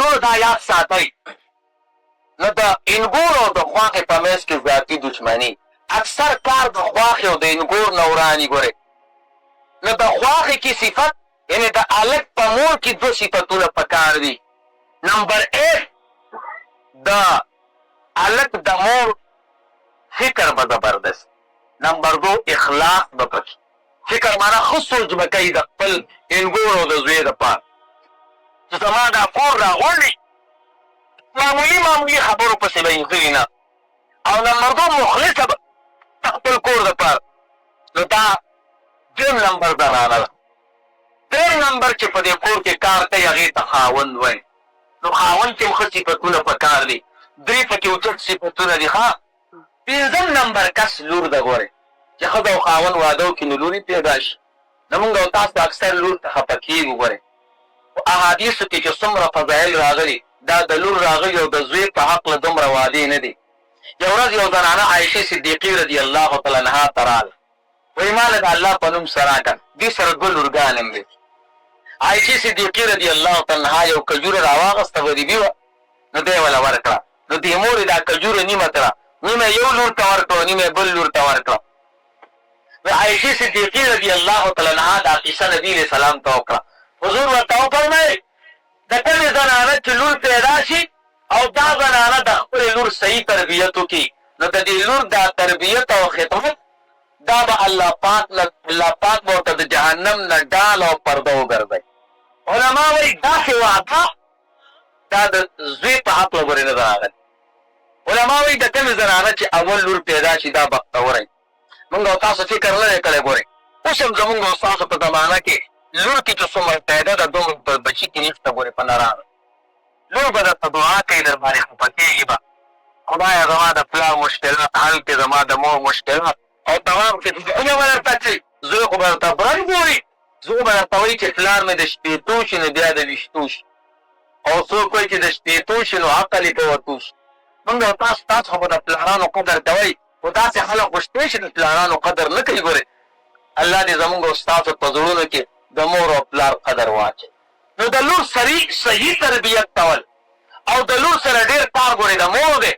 ورو دا یاد ساتئ نو د انګور او د خواښې په منځ کې ذاتي دشمني اکثر کار د خواښې او د انګور نه وراني ګورئ نو د خواښې کې صفت یعنې د هلک په مور کې دوه صفتونه پکار دي نمبر 1 د هلک د مور فکر به زبردست نمبر 2 اخلاص به پکې فکر معنا ښه سوچ به کوي د خپل انګور او د زوی دپاره چې زما دا کور راغونډي معمولي خبرو پسې به یې غلي نه او نمبر 2 مخلصه به خپل کور دپاره نو دا دریم نمبر زنانه ده دریم نمبر چې په دې کور کې کار کوي هغې ته خاوند وایي نو خاوند کې هم ښه صفتونه پکار دي درې پکې اوچت صفتونه دي ښه پنځم نمبر کس لور ده ګورئ چې ښځه او خاوند واده وکړي نو لورې پیدا شي نو موږ او تاسو اکثر لور ته خفه کېږو ګورئ په احادیثو کې چې څومره فضایل راغلي دا د لور راغلي او د زوی په حقله دومره وعدې نه دي یو ورځ یو زنانه عایشې صدیقې رضی الله تعالی عنها ته راغله وایي ما له د الله په نوم سره کړه دې سره دوه لورګان هم دي عایشې صدیقې رضی الله تعالی عنها یو کجوره راواغسته غریبي وه نو دی وله ورکړه نو دې مورې دا کجوره نیمه کړه نیمه یو لور ته ورکړه نیمه بل لور ته ورکړه نو عایشې صدیقې رضی الله تعالی عنها دا قصه نبي علیه السلام ته وکړه حضور ورته وفرمیل د کومې زنانه چې لور پیدا شي او دا زنانه د خپلې لور صحیح تربیت وکړي نو د دې لور دا تربیت او خدمت دا به الله پاک به ورته د جهنم نه ډال او پرده وګرځوي علما وایي داسې وعده دا د زوی په حقله ګورې نه ده راغلې علما وایي د کومې زنانه چې اول لور پیدا شي دا بختوری موږ او تاسو فکر نه دی کړی ګورئ اوس هم زموږ او ستاسو په زمانه کې لور کې چې څومره پیدا ده دومره په بچي کې نشته ګورې په نرانه لور به درته دعا کوي در باندې خفه کېږي به خدایه زما د پلار مشکلات حل کړي زما د مور مشکلات او تمام خدمتونه به درته کوي زوی خو به درته برن ګوري زوی به درته وایي چې پلار مې د شپېتو شي نو بیا د ویشتو شي او څوک وایي چې د شپېتو شي نو عقل یې په وتو شي موږ او تاسو خو به د پلارانو قدر کوئ خو داسې خلک خو شته چې د پلارانو قدر نه کوي ګورې الله دې زموږ او ستاسو په زړونو کې د مور او پلار قدر واچوي نو د لور صحیح تربیت کول او د لور سره ډېر کار ګورې د مور دی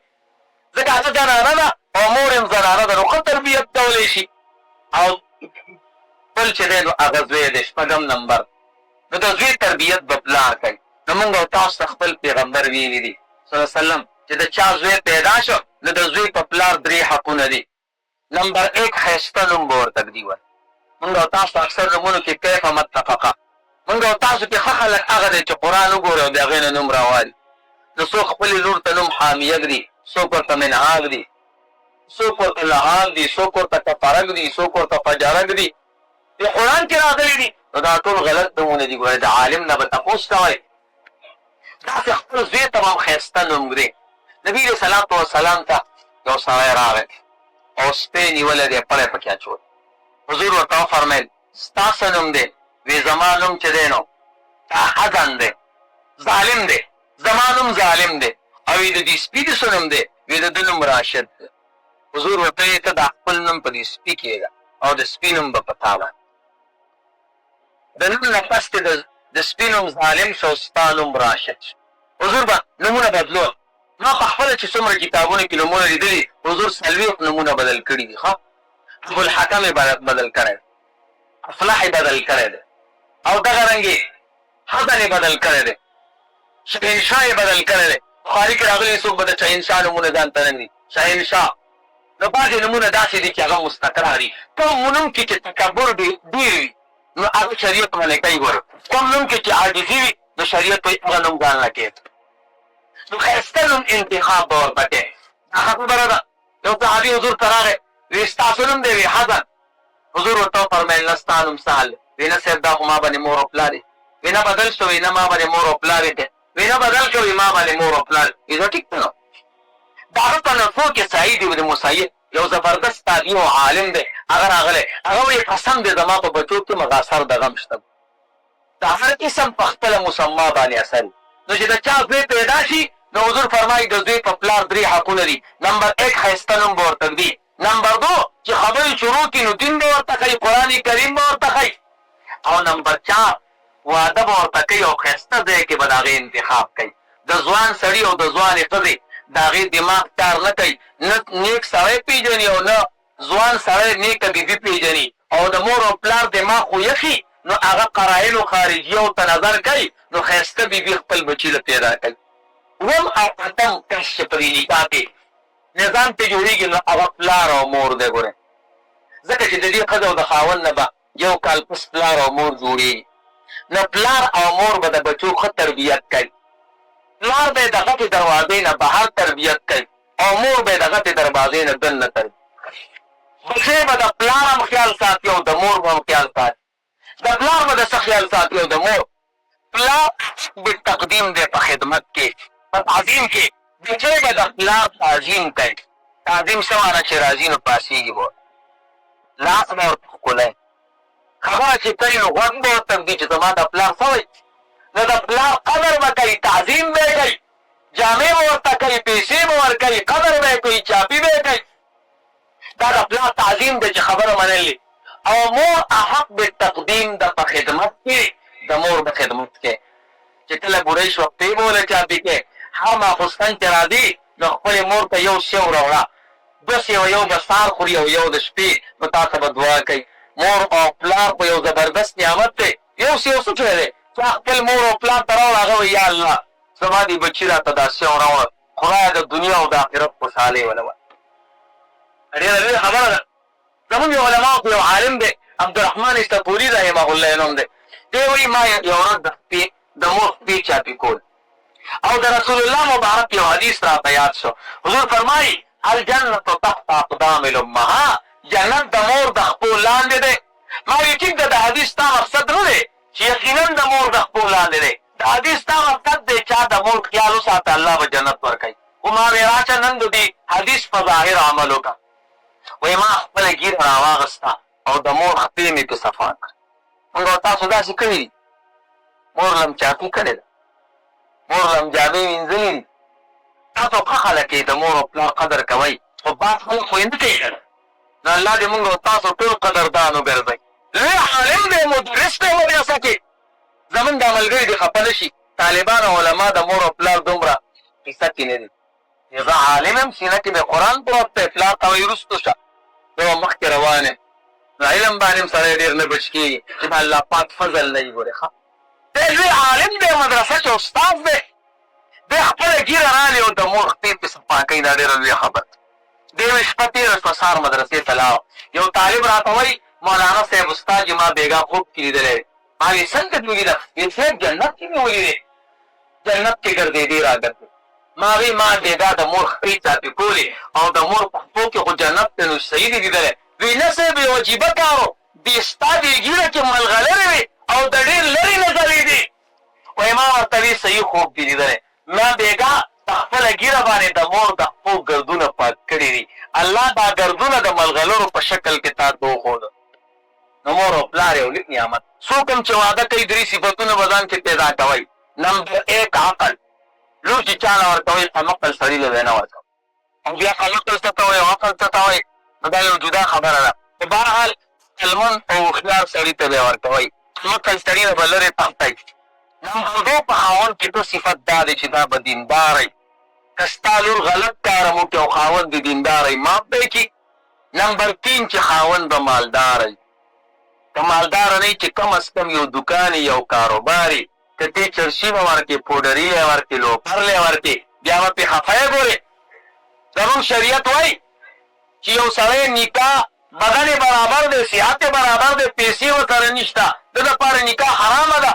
ځکه هغه زنانه ده او مور هم زنانه ده نو ښه تربیت کولی شي او بل چې دی نو هغه زوی دی شپږم نمبر نو د زوی تربیت به پلار کوي نو موږ او تاسو ته خپل پیغمبر ویلي دي صلی الله علیه وسلم چې د چا زوی پیدا شو نو د زوی په پلار درې حقونه دي نمبر 1 ښایسته نوم به ورته ږدي ول موږ او تاسو اکثر نومونو کې کیف متفقه موږ او تاسو کې ښه خلک هغه دی چې قرآن وګوري او د هغې نه نوم راوالي نو څوک خپلې لور ته نوم حامیه ږدي څوک ورته منهاج دي څوک ورته لحاظ دي څوک ورته کفرک دي څوک ورته فجرک دي د قرآن کې راغلي دي نو دا ټول غلط نومونه دي ګورئ د عالم نه به تپوس کوئ داسې خپل زوی ته به هم ښایسته نوم ږدي نبي علیه صلات وسلام ته یو سړی راغی او سپی نیولی دی پړی پکې اچول حضور ورته وفرمیل ستا څه نوم دی وی زما نوم چې دی نو دا حزن دی ظالم دی زما نوم ظالم دی او د دې سپي د څه نوم دی وی د ده نوم راشد دی حضور ورته وی ته د خپل نوم په دې سپي کېږه او د سپي نوم به په تا باندې د نوم نه پس کې د سپي نوم ظالم شو ستا نوم راشد شو حضور به نومونه بدلول ما په خپله چې څومره کتابونو کې نومونه لیدلي حضور څلوېښت نومونه بدل کړي دي ښه ابوالحکم یې بدل کړی دی افلاح یې بدل کړی دی او دغه رنګې حسن یې بدل کړی دی شهنشاه یې بدل کړی دی بخاري کې راغلي څوک به د شهنشاه نومونه ځان ته نږدي شهنشاه نو بعضې نومونه داسې دي چې هغه مستقره دي کوم نوم کې چې تکبر ډېر وي نو هغه شریعت منع کوي ګوره کوم نوم کې چې عاجزي وي نو شریعت وایي هغه نوم ځان نه کېږي نو ښایسته نوم انتخاب به ورته کوې دا خبره ده یو صحابي حضور ته راغی وی ستاسو نوم دی وی حسن حضور ورته وفرمیل نه ستا نوم سهل وی نه صاحب دا خو ما باندې مور او پلار دی وی نه بدل شو وی نه ما باندې مور او پلار دی وی نه بدل شو وی ما باندې مور او پلار وی دا ټیک ده نو د هغه په نفو کې سعید بن مسیب یو زبردست تابعي او عالم دی هغه راغلی هغه وایي قسم دی زما په بچو کې مغاثر د غم شته د هر قسم په خپله مسما باندې اثر نو چې د چا زوی پیدا شي نو حضور فرمایي د زوی په پلار درې حقونه دي نمبر 1 ښایسته نوم به ورته ږدي نمبر 2 چې خبرې شروع کړي نو دین به ورته ښایي قرآن کریم به ورته ښایي او نمبر 4 واده به ورته کوي او ښایسته ځای کې به د هغې انتخاب کوي د ځوان سړي او د ځوانې ښځې د هغې دماغ کار نه کوي، نه نیک سړی پېژني او نه ځوان سړی نیکه بیبي پېژني، او د مور او پلار دماغ خو یخي، نو هغه قرایلو خارجیو ته نظر کوي، نو ښایسته بیبي خپل بچي له پیدا کوي. اووم او اتم کس چې په دې نکاح کې نظام پې جوړېږي، نو هغه پلار او مور دی. ګورئ ځکه چې د دې ښځه او د خاوند نه به یو کال پس پلار او مور جوړېږي، نو پلار او مور به د بچو ښه تربیت کوي. پلار به یې د غټې دروازې نه بهر تربیت کوي او مور به یې د غټې دروازې نه دننه تربیت. بچی به د پلار هم خیال ساتي او د مور به هم خیال ساتي. د پلار به د څه خیال ساتي او د مور. پلار به تقدیم دی په خدمت کې، په تعظیم کې. بچی به د پلار تعظیم کوي. تعظیم څه معنی چې راځي نو پاسېږي به لاس به ورته ښکلی، خبره چې کوي نو غوږ به ورته ږدي چې زما د پلار څه وایي. نو د پلار قدر به کوي، تعظیم به یې کوي، جامې به ورته کوي، پیسې به ورکوي، قدر به یې کوي، چاپي به یې کوي. دا د پلار تعظیم دی چې خبره منلې. او مور احق به تقدیم ده په خدمت کې، د مور په خدمت کې. چې کله بوډۍ شوه پې به ولې چاپي کې، هغه ماخوستن چې راځي نو خپلې مور ته یو سیو راوړه، دوه سیوه، یو به سهار خوري او یو د شپې، نو تا ته به دعا کوي. مور او پلار خو یو زبردست نعمت دی. یو سیو څه شی دی چې خپل مور او پلار ته راوړه، هغه وایي یا الله زما دې بچي راته دا سیو راوړه، خدایه د دنیا او د آخرت خوشحالۍ ولوه. ډېره لویه خبره ده. زمونږ یو علماو کې یو عالم دی عبدالرحمن استپوري رحمه الله یې نوم دی. دی وایي ما یو ورځ د مور خپې چاپي کول او د رسول الله مبارک یو حدیث راته یاد شو. حضور فرمایي الجنت تحت اقدام الامهات، جنت د مور د خپو لاندې دی. ما وایي ټیک ده، د حدیث ستا مقصد نه دی چې یقینا د مور د خپو لاندې دی. د حدیث ستا مقصد دی چا د مور خیال وساته الله به جنت ورکوي. خو ما وایي راشه نن د دې حدیث په ظاهر عمل وکړه. وایي ما خپله ږیره راواغسته او د مور خپې مې پې صفا کړه. موږ او تاسو داسې کړي دي؟ مور لم چاپي کړې ده، مور لم جامې وینځلې دي. تاسو ښه خلک یې، د مور او پلار قدر کوئ، خو بعض خلک خو یې نه کوي. نو الله دې موږ او تاسو ټول قدردان وګرځئ. لوی عالم دی، مدرس دی مدرسه کې. زمونږ دا ملګري دې خفه نه شي، طالبان او علما د مور او پلار دومره قصه کې نه دي. زه عالم یم، سینه کې مې قرآن پروت دی، پلار ته وایي وروستو شه، زه به مخکې روان یم. نو علم باندې هم سړی ډېر نه بچ کېږي چې د الله پاک فضل نه وي. ګورې ښه دی لوی عالم دی، مدرسه کې استاد دی، دی خپله ږیره رالې او د مور خپې پې صفا کوي. دا ډېره لویه خبره. دې مې شپه تېره شوه، سهار مدرسې ته لاړم. یو طالب راته وایي مولانا صاحب استاد چې ما بېګا خوب کې لیدلی دی. ما وایي څنګه دې ولیده؟ وایي صاحب جنت کې مې ولیدې، جنت کې ګرځېدې راګرځې. ما وایي ما بېګا د مور خپې چاپې کولې او د مور په خپو کې خو جنت دی، نو صحیح دې لیدلی. وایي نه صاحب یو عجیبه کار و، دې ستا دې ږیره کې ملغلرې وې او د ډېر لرې نه ځلېدې. وایي ما ورته وایي صحیح خوب دې لیدلی. ما بېګا په خپله ږیره باندې د مور د خپو ګردونه پاک کړي دي. الله دا ګردونه د ملغلرو په شکل کې تا ته وښوده. نو مور او پلار یو لوی نعمت. څوک هم چې واده کوي 3 صفتونه به ځان کې پیدا کوئ. نمبر 1 عقل، لور چې چا نه ورکوئ قمقل سړي له دی نه ورکوئ. او بیا قمقل څه ته وایي او عقل څه ته وایي، نو دا یو جدا خبره ده. په بهرحال علمن او هوښیار سړي ته به یې ورکوئ، قمقل سړي نه به لرې تښتئ. نمبر 2 په خاوند کې ټول صفت دا دی چې دا به دینداره وي. که ستا لور غلط کار هم وکړي او خاوند دې دینداره وي معاف به یې کړي. نمبر 3 چې خاوند به مالداره وي. که مالداره نه وي چې کم از کم یو دوکان یو کاروبار وي، که ته چرسي به ورکړې، پوډري یې ورکړې، لوپر یې ورکړې، بیا به پرې خفه یې. ګورې زمونږ شریعت وایي چې یو سړی نکاح بدن یې برابر دی، صحت یې برابر دی، پیسې ورسره نشته، د ده لپاره نکاح حرامه ده.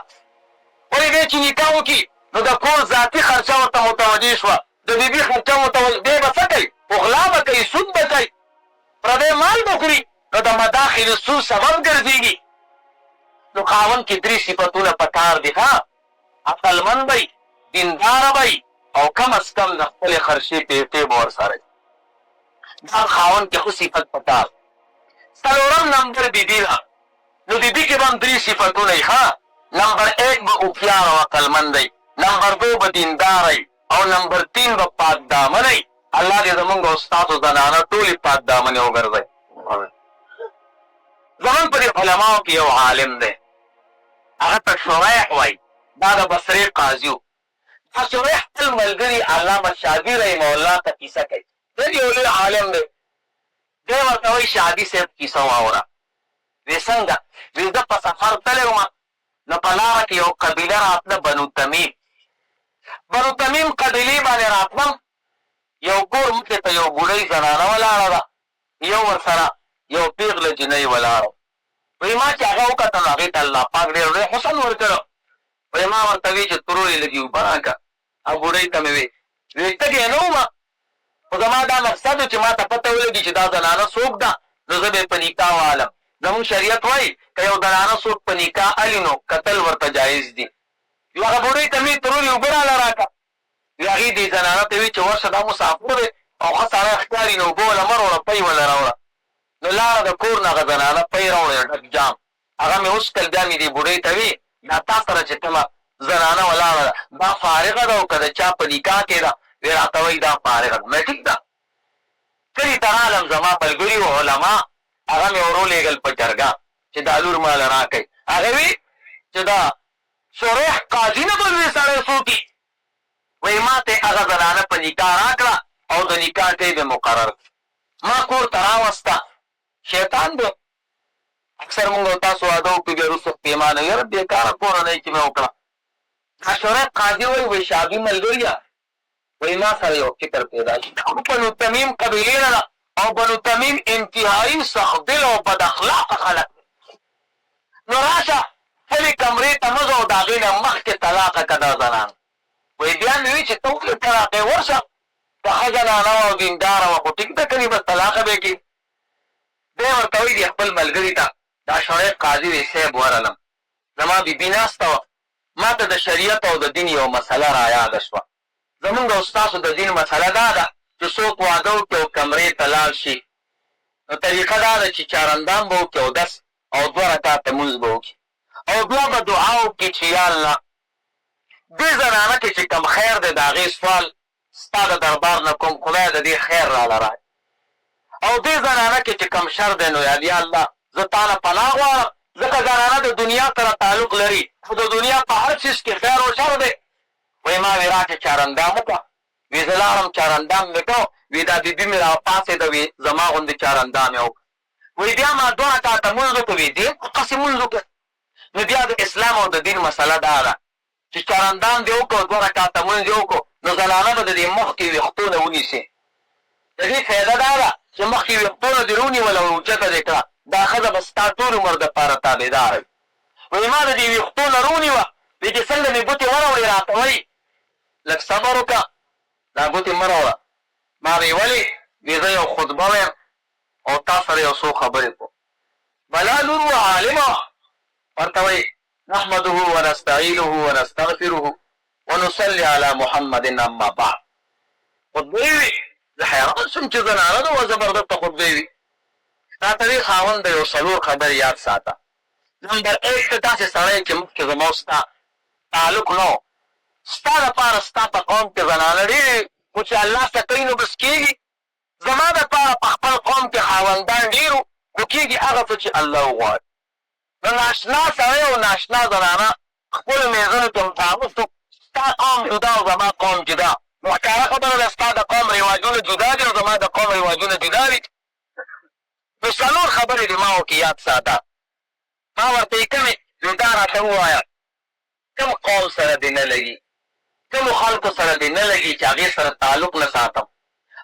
ولې دی چې نکاح وکړي نو د کور ذاتي خرچه ورته متوجه شوه، د بیبي خرچه متوجه، دی به څه کوي؟ غلا به کوي، سود به کوي، پردی مال به خوري، نو د مداخل السوء سبب ګرځېږي. نو خاوند کې 3 صفتونه په کار دي. ښه عقلمند به وي، دینداره به وي، او کم از کم د خپلې خرچې پیسې به ورسره وي. دا خاوند کې خو صفت په کار. 4م نمبر بیبي ده. نو بیبي کې به هم 3 صفتونه وي. ښه نمبر 1 به هوښیار او عقلمند دی، نمبر 2 به دیندار وي، او نمبر 3 به پاک دامنه وي. الله دې زمونږ او ستاسو زنانه ټولې پاک دامنې وګرځوي. زمونږ په دې علماو کې یو عالم دی، هغه ته شریح وایي، دا د بصرې قاضي و. د شریح خپل ملګري علامه شادي رحمه الله ته کیسه کوي. دی یو لوی عالم دی. دی ورته وایي شادي صاحب کیسه واوره. وی څنګه؟ وی زه په سفر تللی وم، نو په لاره کې یو قبیله راتله بنو تمیم. بنو تمیم قبیلې باندې راتلم، یو ګور مخې ته یو بوډۍ زنانه ولاړه ده، یو ورسره یو پیغله جنۍ ولاړه. وایي ما چې هغه وکتل نو هغې ته الله پاک ډېر لوی حسن ورکړی. وایي ما ورته وی چې ترور یې لږې اوبه راکړه. هغه بوډۍ ته مې وی تږې نه ومه، خو زما دا مقصد و چې ما ته پته ولګي چې دا زنانه څوک ده، نو زه به یې په نکاح والم. زمونږ شریعت وایي که یو زنانه څوک په نکاح الي نو کتل ورته جایز دي. یو هغه بوډۍ ته مې ترور یې اوبه راله راکړه. هغې دې زنانه ته وی چې ورشه دا مسافر دی او ښه سړی ښکاري نو اوبه وله مه راوړه، پی وله راوړه. نو لاړه د کور نه هغه زنانه پی راوړه ډک جام. هغه مې وڅکل. بیا مې دې بوډۍ ته وی دا تا سره چې کومه زنانه ولاړه ده دا فارغه ده او که د چا په نکاح کې ده؟ وی راته وایي دا فارغه ده. مې ټیک ده. کلي ته رالم، زما ملګري و علما، هغه مې ورولېږل په جرګه چې دا لور ماله راکئ. هغې وی چې دا شریح قاضي نه به لوی سړی څوک وي. وایي ما ته هغه زنانه په نکاح راکړه او د نکاح ته یې به مقرر کړه. ما کور ته راوسته. شیطان دی. اکثر مونږ او تاسو واده وکړو بیا وروسته پښېمانه یاره بېکاره کورنۍ چې مې وکړه. دا شریح قاضي وایي شادي ملګریه، وایي ما سره یو فکر پیدا شي. بنو تمیم قبیلې نه ده او بنو تمیم انتهایي سختدل او بد اخلاقه خلک دي. نو راشه خپلې کمرې ته مه ځه او د هغې نه مخکې طلاقه که دا زنانه. وایي بیا مې وي چې ته وکړې طلاقې ورشه، که ښه زنانه وه او دینداره وه خو ټیک ده کنې بس طلاقه به یې کړي. دی ورته وایي دې خپل ملګري ته دا شریح قاضي وی صاحب ورغلم، زما بیبي ناسته وه، ما ته د شریعت او د دین یو مسله را یاده شوه. زمونږ او ستاسو د دین مسله دا ده چې څوک واده وکړي او کمرې ته لاړ شي، نو طریقه دا ده چې چارندام به وکړي اودس او 2 رکعته لمونځ به وکړي او بیا به دعا وکړي چې یا الله دې زنانه کې چې کم خیر دی د هغې سوال ستا د دربار نه کوم خدای د دې خیر راله راکړي، او دې زنانه کې چې کم شر دی نو یا الله زه تا نه پناه غواړم، ځکه زنانه د دنیا سره تعلق لري خو د دنیا په هر څیز کې خیر او شر دی. وایي ما وی راکړې چارندام وکړه. وی زه لاړم چارندام مې کړو. وی دا بیبي مې راپاڅېده، وی زما غوندې چارندام یې وکړه. وایي بیا ما 2 رکعته لمونځ وکړو. وی دې هغسې لمونځ وکړه. نو بیا د اسلام او د دین مسله دا ده چې چارندام دې وکړو 2 رکعته لمونځ یې وکړو نو زنانه به د دې مخکې ویښتونه ونیسي. د دې فایده دا ده چې مخکې ویښتونه دې ونیول او اوچته دې کړه، دا ښځه به ستا ټول عمر دپاره تابعداره وي. وایي ما د دې ویښتونه رونیوه. وایي چې څنګه مې ګوتې وراوړې راته وایي لږ صبر وکړه دا ګوتې مه راوړه. ما وی ولې؟ وی زه یو خطبه ویم او تا سره یو څو خبرې کوم. بلا لور وه عالمه وه. ورته وایي نحمده ونستعینه ونستغفره ونصلي على محمد اما بعد. خطبې وي. زه حیران شوم چې زنانه ده وه زبردسته خطبې وي. راته وی خاوند د یو 4 خبرې یاد ساته. نمبر 1 ته داسې سړی چې مخکې زما او ستا تعلق نه و، ستا دپاره ستا په قوم کې زنانه ډېرې خو چې الله څه کوي نو بس کېږي. زما دپاره په خپل قوم کې خاوندان ډېر وو خو کېږي هغه څه چې الله وغواړي. نو ناشنا سړی او ناشنا زنانه خپلو میزونو کې مخامخ شو. ستا قوم جدا او زما قوم جدا. نو ښکاره خبره ده ستا د قوم رواجونه جدا دي او زما د قوم رواجونه جدا دي. نو 4 خبرې دې ما وکړې یاد ساته. ما ورته یې کومې؟ نو دا راته ووایه کوم قوم سره دې نه لګي، کومو خلکو سره دې نه لګي چې هغې سره تعلق نه ساتم،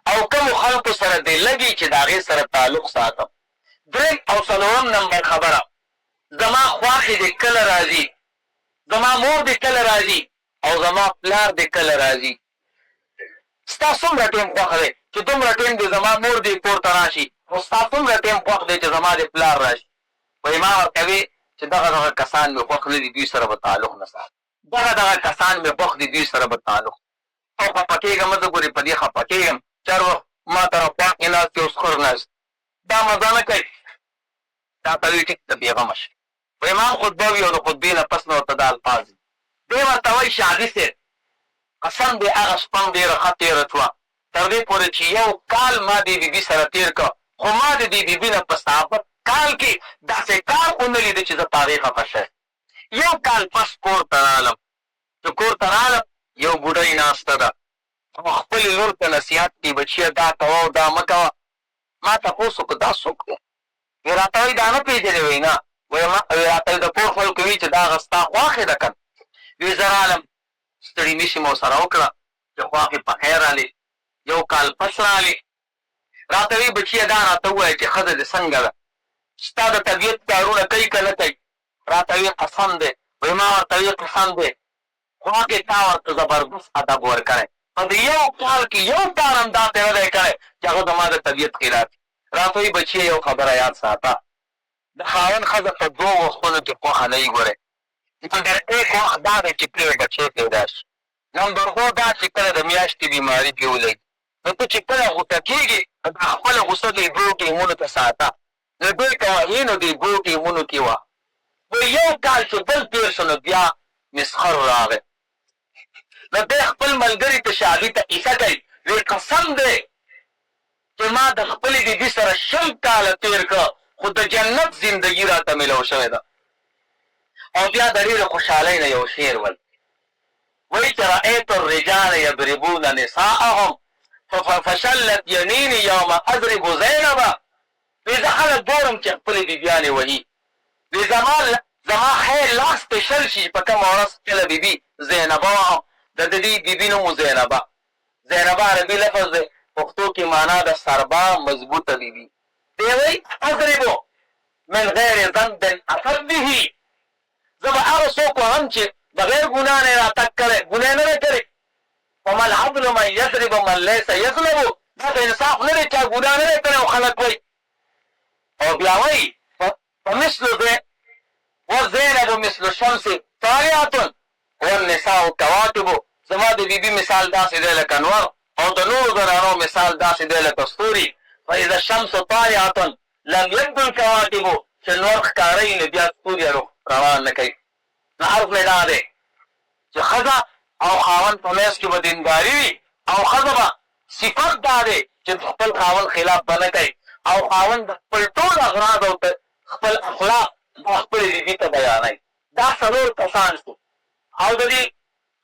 او کومو خلکو سره دې لګي چې د هغې سره تعلق ساتم. 3 او 4 نمبر خبره زما خواښې دې کله راځي، زما مور دې کله راځي او زما پلار دې کله راځي. ستا څومره ټیم خوښ دی چې دومره ټیم دې زما مور دې کور ته راشي، خو ستا څومره ټیم خوښ دی چې زما دې پلار راشي. وایي ما ورته وې چې دغه کسان مې خوښ نه دي، دوی سره به تعلق نه ساتم. دغه کسان مې خوښ دي، دوی سره به تعلق. او خفه کېږم، زه ګورې په دې خفه کېږم چې هر وخت ما ته راخوا کې ناست یو سخر ناست دا مزه نه کوي. دا ته وایي ټیک ده بېغمه شه. وایي ما خطبه وي او د خطبې نه پس نه ورته دا الفاظ دي. دی ورته وایي شادي صاحب قسم دی هغه شپه م ډېره ښه تېره شوه تر دې پورې چې 1 کال ما دې بیبي سره تېر کړه، خو ما د دې بیبي نه په صحافت کال کې داسې کار ونه لیده چې زه په هغې خفه شوی. 1 کال پس کور ته رالم. چې کور ته رالم یو بوډۍ ناسته ده او خپلې لور ته نصیحت کوي بچیه دا کوه او دا مه کوه. ما تپوس وکړو دا څوک دی؟ وایي راته وایي دا نه پېژنې؟ وایي نه. وایي راته د کور خلکو وایي چې دا هغه ستا خواښې ده که نه؟ وایي زه رالم ستړي مشي مو سره وکړه چې خواښې په خیر رالې. یو کال پس رالې راته وایي بچیه دا راته ووایه چې ښځه دې څنګه ده؟ ستا د طبیعت کارونه کوي که نه کوي؟ راته وایي قسم دی. وایي ما ورته وایي قسم دی خواښې تا ورته زبردست ادب ورکړی په د یو کال کې یو کار هم داسې نه دی کړی چې هغه زما د طبیعت خلاف وي. راته وایي بچیه یو خبره یاد ساته د خاوند ښځه په دوو وختونو کې خوښه نه وي. ګورئ نمبر 1 وخت دا دی چې کله بچی پیدا شي. نمبر 2 دا چې کله د میاشتې بیماري پرې ولګي. نو ته چې کله غوسه کېږي دا خپله غوسه دې دوو ټیمونو ته ساته. نو دوی که وهي نو دې دوو ټیمونو کې وه. یو کال چې بل تېر شو نو بیا مسخر راغی. نو دی خپل ملګري ته شالي ته کیسه کوي وایي قسم دی چې ما د خپلې بیبي سره 20 کاله تېر کړه خو د جنت زندګي راته میلاو شوې ده. او بیا د ډېرې خوشحالۍ نه یو شعر ول وایي چې رأیت الرجال یضربون نساءهم فشلت یمیني یوم اضرب زینبه. وایي زه خلک ګورم چې خپلې بیبیانې وهي. وایي زما خیر لاس ته شل شي په کومه ورځ کله بیبي زینبه وهم. د دې بیبي نوم و زینبه. زینبه عربي لفظ دی پښتو کې معنا د سربا مضبوطه بیبي. دی وایي اضربو من غیر ذنب اثر به. زه به هغه څوک وهم چې بغیر ګناه نه یې راتګ کړی ګناه نه دی کړی. وما العدل من یضرب من لیس یظلم. دا د انصاف نه دی چا ګناه نه دی کړی او خلک وایي. او بیا وایي فمثل وزینب مثل الشمس طالعة والنساء کواکب. زما د بیبي مثال داسې دی لکه انور او د نورو زنانو مثال داسې دی لکه ستوري. فاذا الشمس طالعة لم يبدو الکواکب. چې نور ښکاره وي نو بیا ستوري روان نه کوي. نو عرض مې دا دی چې ښځه او خاوند په منځ کې به دینداري وي او ښځه به صفت دا دی چې د خپل خاوند خلاف به نه کوي او خاوند د خپل ټول اغراض او خپل اخلاق خپلې بیبي ته بیانوي. دا 4 کسان شو او د دې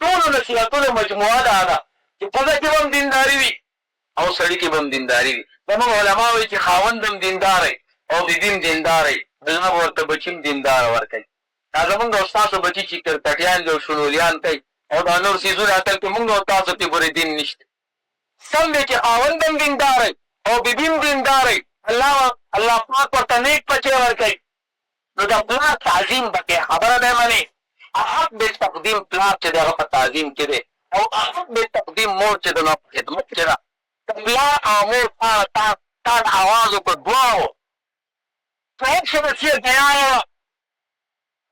ټولو نصیحتونو مجموعه دا ده چې ښځه کې به هم دینداري وي او سړي کې به هم دینداري وي. زموږ علما وایي چې خاوند هم دیندار وي او بیبي هم دیندار وي. الله به ورته بچي هم دینداره ورکوي. دا زمونږ او ستاسو بچي چې کرکټیان دي او شنولیان کوي او دا نور څیزونه اصل کې مونږ او تاسو کې پورې دین نشته. سم دی چې خاوند هم دیندار وي او بیبي هم دیندار وي. الله پاک ورته نیک بچی ورکوي. نو د پلار تعظیم پکې خبره دی منې. احق بالتقدیم پلار چې دی هغه په تعظیم کې دی او احق بالتقدیم مور چې دی نو په خدمت کې ده. د پلار او مور تا آواز وکړه دواړو صاحب شه بچیه ګیا یوه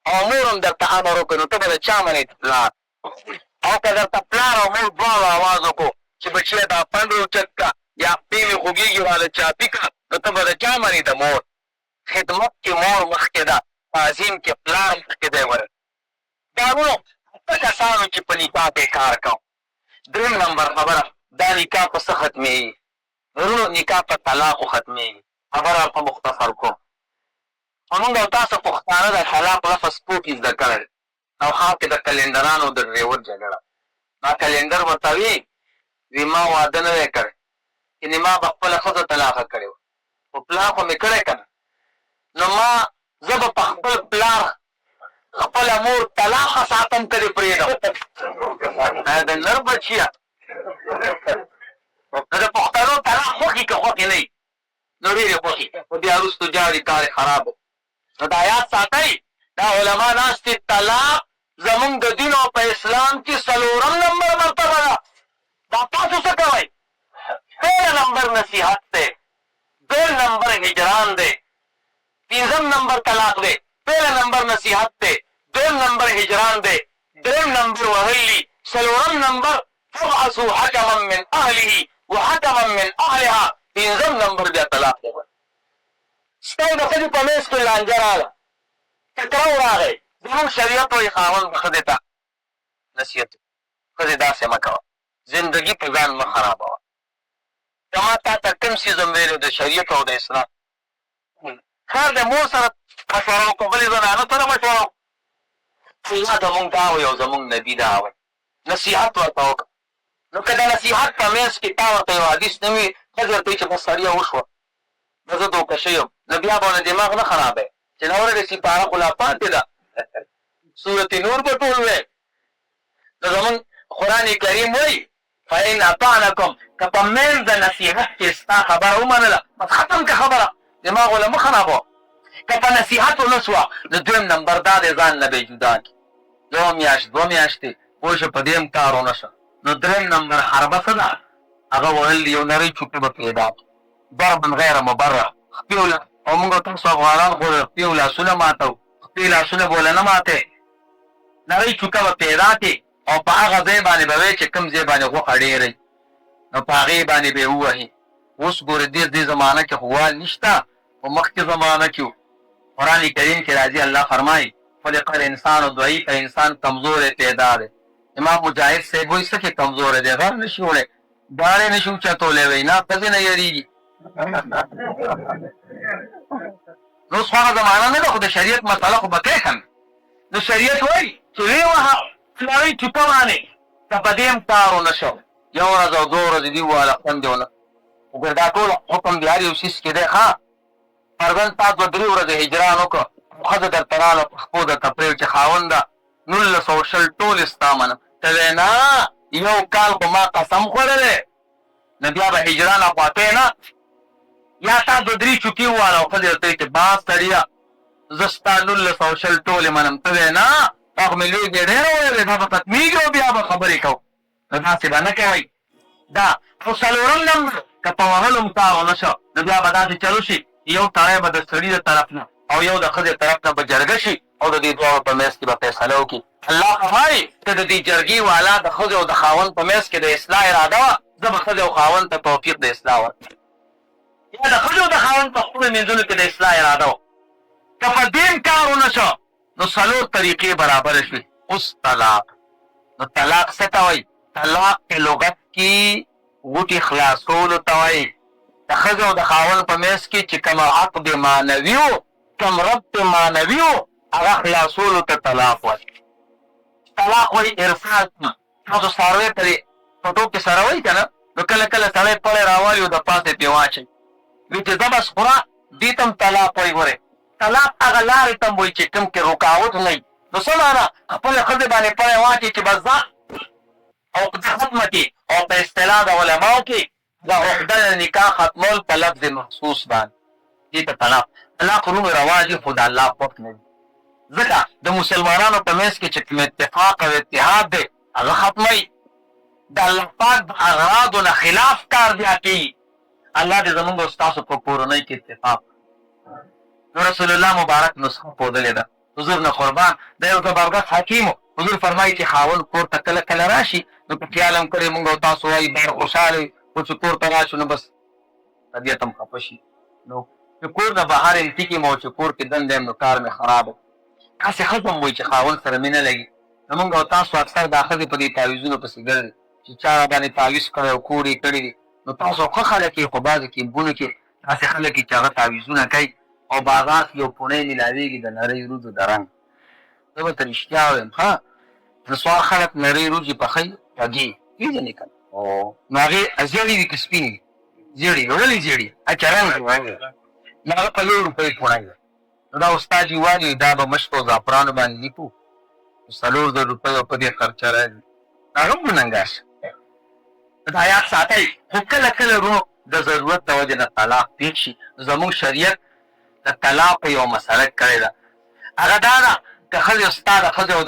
او مور هم درته امر وکړي نو ته به د چا منې د پلار. او که درته پلار او مور دواړو آواز وکړو چې بچیه دا پنډ روچک کا یا پې مې خوږېږي واله چاپي کا نو ته به د چا منې د مور. خدمت کې مور مخکې ده تعظیم کې پلار مخکې دی. ور دا ورو 8 کسانو چې په نکاح کې کار کوم. 3 نمبر خبره دا نکاح په څه ختمېږي؟ ورونو نکاح په طلاقو ختمېږي. خبره په مختصر کوم. موږ او تاسو پښتانه د طلاق لفظ پوکې زده کړی او ښار کې د کلندرانو د ډریور جګړه. ما کلندر ورته وی ما واده نه دی کړی یعنې ما به خپله ښځه طلاقه کړې وه خو پلار خو مې کړی که نه. نو ما زه به په خپل پلار خپله مور طلاقه ساتم که دې پرېږدم. د نر بچیه که د پښتنو طلاق خوښي که خوښې نه وي نو ډېرې خوښي خو بیا وروستو جاړي کار یې خراب و. نو دا یاد ساتئ دا علما ناست دي طلاق زمونږ د دین او په اسلام کې 4 نمبر مرتبه ده. دا تاسو څه کوئ؟ 13 نمبر نصیحت دی، 2 نمبر هجران دی، 3 نمبر طلاق دی، 13 نمبر نصیحت دی، 2 نمبر هجران دی، 3 نمبر وهلی، 4 نمبر فبعثوا حكما من اهله وحكما من اهلها، 5 نمبر بیا طلاق دی. ستاسو د ښځې په منځ کې لانجه راغله، ټکراو راغی. زموږ شریعت وایي خاوند ښځې ته نصیحت ښځې داسې مه کوه، زندګي په ځان مه خرابوه. که ما تا ته کوم څیز هم ویلی د شریعت او د اسلام خیر دی مور سره مشوره وکړو، بلې زنانه سره مشوره وکړو. الله زمونږ دا وایي او زمونږ نبي دا وایي نصیحت ورته وکړه. نو که د نصیحت په منځ کې تا ورته یو حدیث نه وي ښځه ورته وایي چې بس سړیه وشوه نو زه دوکه شوی یم، نو بیا به ونه دماغ نه خرابوي چې نه ورغې سپاره خو لا پاتې ده صورت نور به ټول وی. نو زمونږ قرآن کریم وایي فإن اطعنکم که په منځ د نصیحت کې ستا خبره ومنله بس ختم که خبره دماغ له مه خرابوه. که په نصیحت ونه سوه نو دویم نمبر دا دی ځان نه به یې جدا کړي یوه میاشت دوه میاشتې پوه شه په دې هم کار ونه شه. نو دریم نمبر حربه څه ده هغه ویل یو نرۍ چوکۍ به پیدا کړي ضربا غیر مبرح خپې او موږ تاسو افغانان خو د خپې لاسونه ماتو خپې لاسونه به له نه ماتې نرۍ چوکه به پیدا کړي او په هغه ځای باندې به وایي چې کوم ځای باندې غوښه ډېرئ نو په هغې باندې به یې ووهي. اوس ګورې دې زمانه کې خو وال نشته په مخکې زمانه کې قرآن کریم کې راځي الله فرمایي خلق الانسان ضعیف انسان کمزور پیدا دی. امام مجاهد صاحب وایي څه کې کمزور دی غر نشي وړی داړې نشي اوچتولی وایي نه ښځې نه یېرېږي. نو اوس خو هغه زمانه نه ده خو د شریعت مسله خو به کوې که نه. نو شریعت وایي چې ویې وهه فلانۍ چوکه باندې که په دې هم کار ونه شو یو ورځ او دوه ورځې دې وواله خوند یې ونه وګوره دا ټول حکم د هر یو څیز کې دی ښه فرضاً تا دوه درې ورځې هجران وکړه ښځه درته راغله په خپو درته پرېو چې خاونده 1920 ټول ستا منم ته وایې نه یو کال خو ما قسم خوړلی نو بیا به هجران اخواتی نه یا تا دوه درې چوکې وواله او ښځې درته وایي چې باز سړیه زه ستا 1920 ټولې منم ته وایې نه تا خو مې لویږې ډېره ویلې دا به ختمېږي او بیا به خبرې کوو نو داسې به نه کوئ. دا او څلورم نمبر که په وهلو هم کار ونه شو نو بیا به داسې چلو شي یو تړی به د سړي د طرف نه او یو د ښځې طرف نه به جرګه شي او د دې دواړو په منځ کې به فیصله وکړي. الله فرمایي که د دې جرګې والا د ښځې او د خاوند په منځ کې د اصلاح اراده وه زه به ښځې او خاوند ته توفیق د اصلاح ورکړم یا د ښځې او د خاوند په خپلو منځونو کې د اصلاح اراده وه. که په دې هم کار ونه شو نو څلور طریقې برابره شوې. اوس طلاق نو طلاق څه ته وایي طلاق په لغت کې غوټې خلاصولو ته وایي د ښځې او د خاوند په منځ کې چې کوم عقد معنوي و کوم ربط معنوي و هغه خلاصولو ته طلاق وایي. طلاق وایي ارسال تاسو څاروی پرې په ټوپ کې سره وایي که نه نو کله کله سړی پړی راوالي او د پاسه پرې واچوي وایي چې زه بس خوره دې ته هم طلاق وایي. ګورې طلاق هغه لارې ته هم وایي چې کوم کې رکاوټ نه وي نو څه معنه خپلې ښځې باندې پړی واچوي چې بس ځه عقده ختمه کړي او په اصطلاح د علماو کې د عقده د نکاح ختمول په لفظ مخصوص باندې دې ته طلاق. طلاق نوم رواج خو د الله خوښ نه وي ځکه د مسلمانانو په منځ کې چې کوم اتفاق او اتحاد دی هغه ختموي د الله پاک د اغراضو نه خلاف کار بیا کوي. الله دې زمونږ او ستاسو په کورنۍ کې اتفاق. نو رسول الله مبارک نسخه ښودلې ده حضور نه قربان د یو زبردست حکیم حضور فرمایي چې خاوند کور ته کله کله راشي نو په خیال هم کړی مونږ او تاسو وایي ډېر خوشحاله وي خو چې کور ته راشو نو بس طبیعت هم خفه شي نو چې کور نه بهر یې ټیکي مو چې کور کې دنده یم نو کار مې خراب داسې ښځه هم وایي چې خاوند سره مینه لګي نو مونږ او تاسو اکثر دا ښځې په دې تعویضونو پسې ګرځي چې چا باندې تعویض کړی او کور یې کړي دي نو تاسو ښه خلک یې خو بعضې کیمپونو کې داسې خلک چې هغه تعویضونه کوي او بازار کې یو پونی میلاوېږي د نرۍ وریځو د رنګ زه به ته رښتیا وایم ښه نسوار خلک نرۍ وریځې پخوي خوږې پېژنې که نو هغې زیړې دي که سپینې دي زیړې ولې زیړې اچھا رنګ نو هغه په 1 روپۍ پونی ده نو دا استاد یې وایي دا به مشکو زعفرانو باندې لیکو 4,000 روپیو په دې خرچه راځي هغه هم وننګا شه دا یاد ساتئ خو کله کله ورو د ضرورت د وجې نه طلاق پېښ شي زموږ شریعت د طلاق یو مسله کړې ده هغه دا ده که ښځې ستا د ښځې او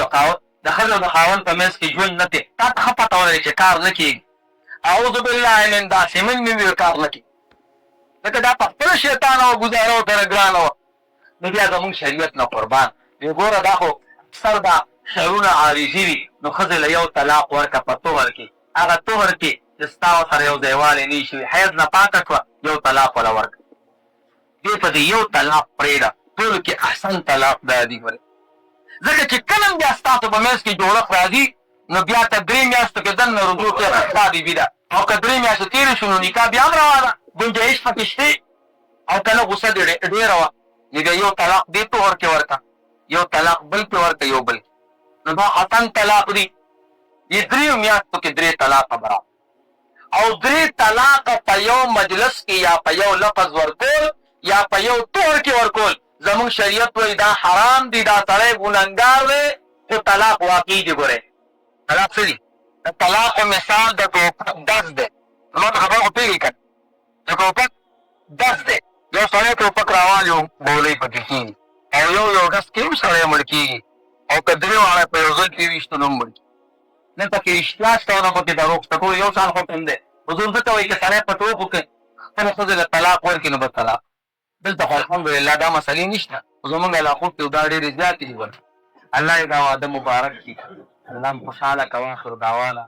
د خاوند په منځ کې ژوند نه دی تا ته ښه پته ولري چې کار نه کېږي اعوذ بالله من داسې من مې وي کار نه کېږي ځکه دا په خپله شیطانه وه ګزاره ورته ګرانه وه نو بیا زموږ شریعت نه قربان وی ګوره دا خو اکثر دا شرونه عارضي وي نو ښځې له یو طلاق ورکړه په طهر کې هغه طهر کې چې ستا ورسره یو ځایوالی نه وي شوي حیض نه پاکه کړه یو طلاق وله ورکړه دې په دې یو طلاق پرېږده ټولو کې احسن طلاق دا دي ګورې ځکه چې کله هم بیا ستاسو په منځ کې جوړښت راځي نو بیا ته 3 میاشتو کې دننه رجوع کې ستا بیبي ده او که 3 میاشتې تېرې شو نو نکاح بیا هم روا ده ګنجایش پکې شته او که نه غوسه دې ډېره وه نو بیا یو طلاق دې طهر کې ورکړه یو طلاق بل کې ورکړه یو بل نو دا حسن طلاق دي یې دریو میاشتو کې 3 طلاقه برابر او 3 طلاقه په یو مجلس کې یا په یو لفظ ورکول یا په یو تور کې ورکول زمونږ شریعت وایي دا حرام دي، دا سړی ګنهګار دی، خو طلاق واقعي دي. ګورئ طلاق څه دي؟ د طلاق مثال د ټوپک ډز دی. ما ته خبره خو پوهېږئ که د ټوپک ډز دی. یو سړی ټوپک راوالي ګولۍ پکې کېږي او یو ډز کې هم سړی مړ کېږي او که 3 واړه په یو ځل کې وي نو هم مړ کېږي. نه پکې رښتیا شته او نه پکې دروغ شته، ټول یو شان حکم دی. حضور ځکه وایي که سړی په ټوکو کې خپله ښځه له طلاق ورکړي نو به طلاق. دلته خو الحمدلله دا مسلې نشته، زمونږ علاقو کې دا ډېرې زیاتې دي. الله یې دا واده مبارک کړي. الله خوشحاله کوه. آخر دعوانا